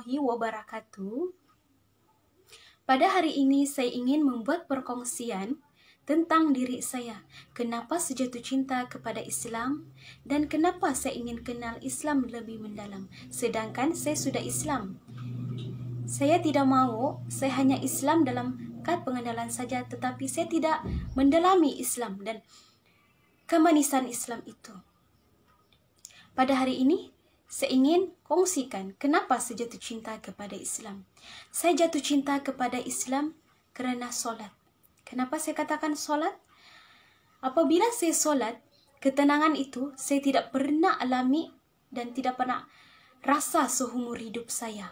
warahmatullahi wabarakatuh. Pada hari ini saya ingin membuat perkongsian tentang diri saya. Kenapa saya jatuh cinta kepada Islam dan kenapa saya ingin kenal Islam lebih mendalam. Sedangkan saya sudah Islam. Saya tidak mau, saya hanya Islam dalam kad pengenalan saja, tetapi saya tidak mendalami Islam dan kemanisan Islam itu. Pada hari ini, saya ingin kongsikan kenapa saya jatuh cinta kepada Islam. Saya jatuh cinta kepada Islam kerana solat. Kenapa saya katakan solat? Apabila saya solat, ketenangan itu saya tidak pernah alami dan tidak pernah rasa seumur hidup saya.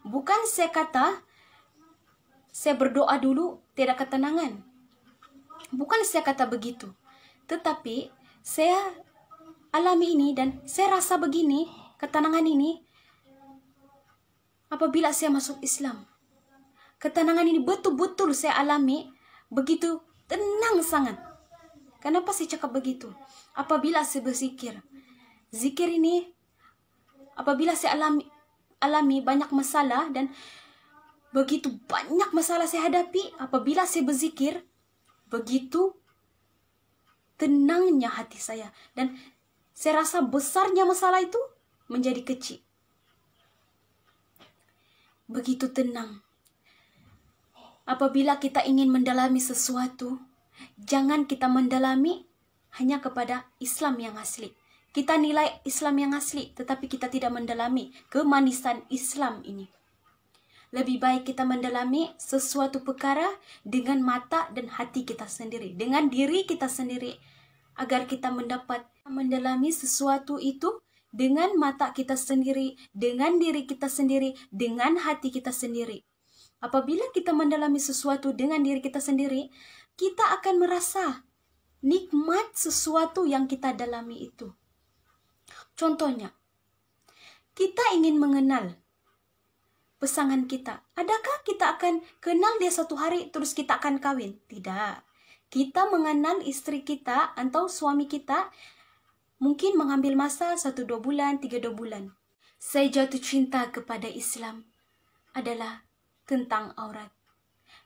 Bukan saya kata saya berdoa dulu tidak ketenangan. Bukan saya kata begitu. Tetapi saya alami ini dan saya rasa begini, ketenangan ini apabila saya masuk Islam. Ketenangan ini betul-betul saya alami, begitu tenang sangat. Kenapa saya cakap begitu? Apabila saya berzikir, zikir ini apabila saya alami banyak masalah dan begitu banyak masalah saya hadapi, apabila saya berzikir, begitu tenangnya hati saya dan saya rasa besarnya masalah itu menjadi kecil. Begitu tenang. Apabila kita ingin mendalami sesuatu, jangan kita mendalami hanya kepada Islam yang asli. Kita nilai Islam yang asli, tetapi kita tidak mendalami kemanisan Islam ini. Lebih baik kita mendalami sesuatu perkara dengan mata dan hati kita sendiri, dengan diri kita sendiri, agar kita mendapat mendalami sesuatu itu dengan mata kita sendiri, dengan diri kita sendiri, dengan hati kita sendiri. Apabila kita mendalami sesuatu dengan diri kita sendiri, kita akan merasa nikmat sesuatu yang kita dalami itu. Contohnya, kita ingin mengenal pasangan kita. Adakah kita akan kenal dia satu hari terus kita akan kawin? Tidak. Kita mengenal istri kita atau suami kita mungkin mengambil masa 1-2 bulan, 3-2 bulan. Saya jatuh cinta kepada Islam adalah tentang aurat.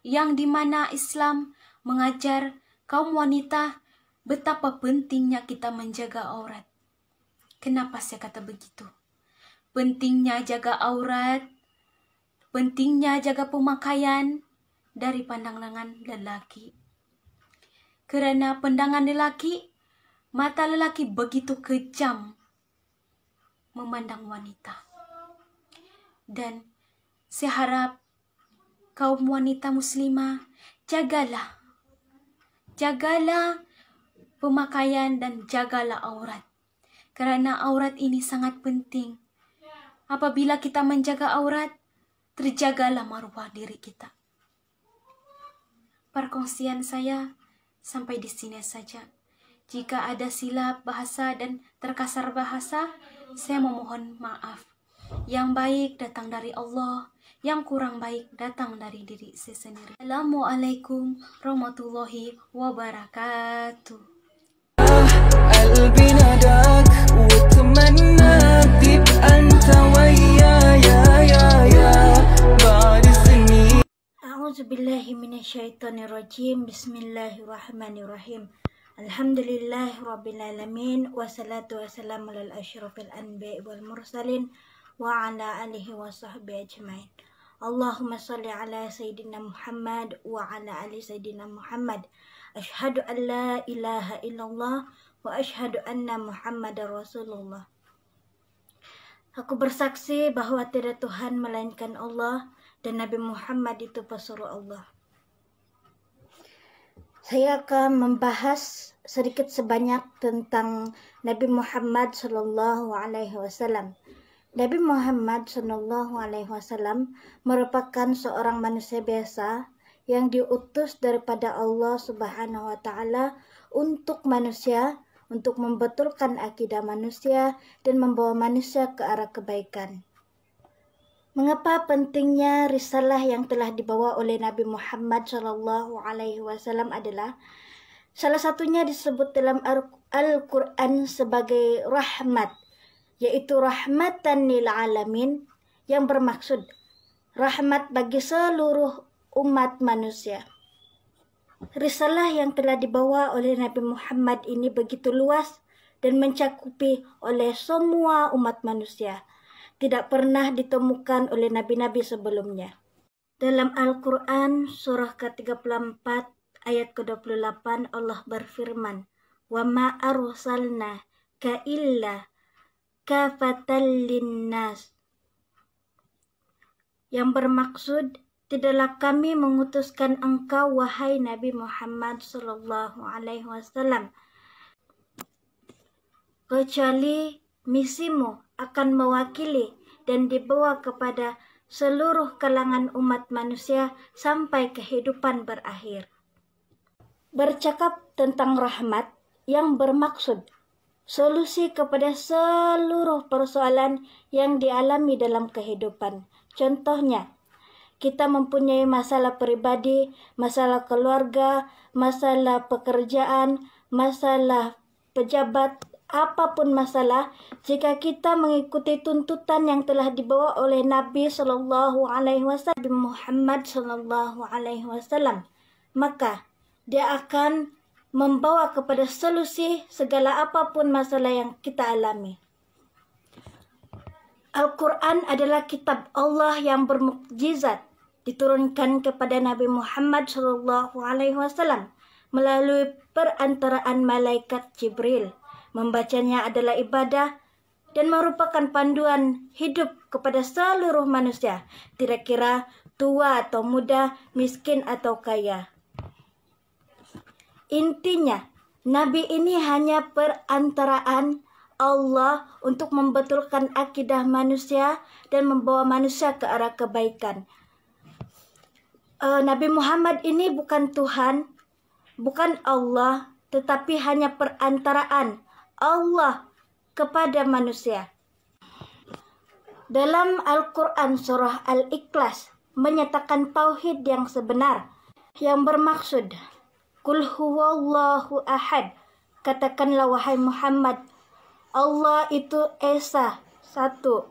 Yang dimana Islam mengajar kaum wanita betapa pentingnya kita menjaga aurat. Kenapa saya kata begitu? Pentingnya jaga aurat, pentingnya jaga pemakaian dari pandangan lelaki. Kerana pandangan lelaki, mata lelaki begitu kejam memandang wanita. Dan saya harap kaum wanita muslimah, jagalah pemakaian dan jagalah aurat. Kerana aurat ini sangat penting. Apabila kita menjaga aurat, terjagalah maruah diri kita. Perkongsian saya sampai di sini saja. Jika ada silap bahasa dan terkasar bahasa, saya memohon maaf. Yang baik datang dari Allah, yang kurang baik datang dari diri saya sendiri. Assalamualaikum warahmatullahi wabarakatuh. قلبي ناداك وتمنى تبقى انت ويايا يا بعد سنين. أعوذ بالله من الشيطان الرجيم. بسم الله الرحمن الرحيم. الحمد لله رب العالمين والصلاة والسلام على أشرف الأنبياء والمرسلين وعلى آله وصحبه أجمعين. اللهم صل على سيدنا محمد وعلى آل سيدنا محمد. أشهد أن لا إله إلا الله wa asyhadu anna Muhammadar Rasulullah. Aku bersaksi bahwa tiada Tuhan melainkan Allah dan Nabi Muhammad itu pesuruh Allah. Saya akan membahas sedikit sebanyak tentang Nabi Muhammad sallallahu alaihi wasallam. Nabi Muhammad sallallahu alaihi wasallam merupakan seorang manusia biasa yang diutus daripada Allah Subhanahu wa taala untuk manusia, untuk membetulkan akidah manusia dan membawa manusia ke arah kebaikan. Mengapa pentingnya risalah yang telah dibawa oleh Nabi Muhammad sallallahu alaihi wasallam adalah salah satunya disebut dalam Al-Quran sebagai rahmat, yaitu rahmatan lil alamin, yang bermaksud rahmat bagi seluruh umat manusia. Risalah yang telah dibawa oleh Nabi Muhammad ini begitu luas dan mencakupi oleh semua umat manusia. Tidak pernah ditemukan oleh nabi-nabi sebelumnya. Dalam Al-Quran surah ke-34 ayat ke-28 Allah berfirman, "Wa ma arsalna ka illa kafatan linnas." Yang bermaksud, tidaklah kami mengutuskan engkau wahai Nabi Muhammad sallallahu alaihi wasallam kecuali misimu akan mewakili dan dibawa kepada seluruh kalangan umat manusia sampai kehidupan berakhir. Bercakap tentang rahmat yang bermaksud solusi kepada seluruh persoalan yang dialami dalam kehidupan. Contohnya, kita mempunyai masalah pribadi, masalah keluarga, masalah pekerjaan, masalah pejabat, apapun masalah, jika kita mengikuti tuntutan yang telah dibawa oleh Nabi Shallallahu Alaihi Wasallam, Muhammad Shallallahu Alaihi Wasallam, maka dia akan membawa kepada solusi segala apapun masalah yang kita alami. Al-Quran adalah kitab Allah yang bermukjizat, diturunkan kepada Nabi Muhammad Shallallahu Alaihi Wasallam melalui perantaraan malaikat Jibril. Membacanya adalah ibadah dan merupakan panduan hidup kepada seluruh manusia, tidak kira tua atau muda, miskin atau kaya. Intinya, Nabi ini hanya perantaraan Allah untuk membetulkan akidah manusia dan membawa manusia ke arah kebaikan. Nabi Muhammad ini bukan Tuhan, bukan Allah, tetapi hanya perantaraan Allah kepada manusia. Dalam Al-Quran surah Al-Ikhlas menyatakan tauhid yang sebenar yang bermaksud Qul huwallahu ahad. Katakanlah wahai Muhammad, Allah itu Esa, satu.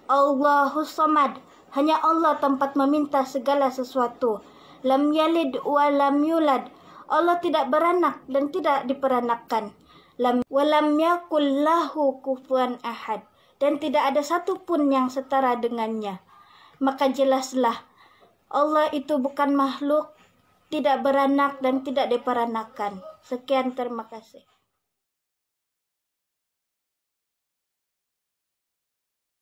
Allahu samad, hanya Allah tempat meminta segala sesuatu. Lam yalid wa lam yulad, Allah tidak beranak dan tidak diperanakkan. Walam yakul lahu kufuwan ahad, dan tidak ada satupun yang setara dengannya. Maka jelaslah Allah itu bukan makhluk, tidak beranak dan tidak diperanakkan. Sekian, terima kasih.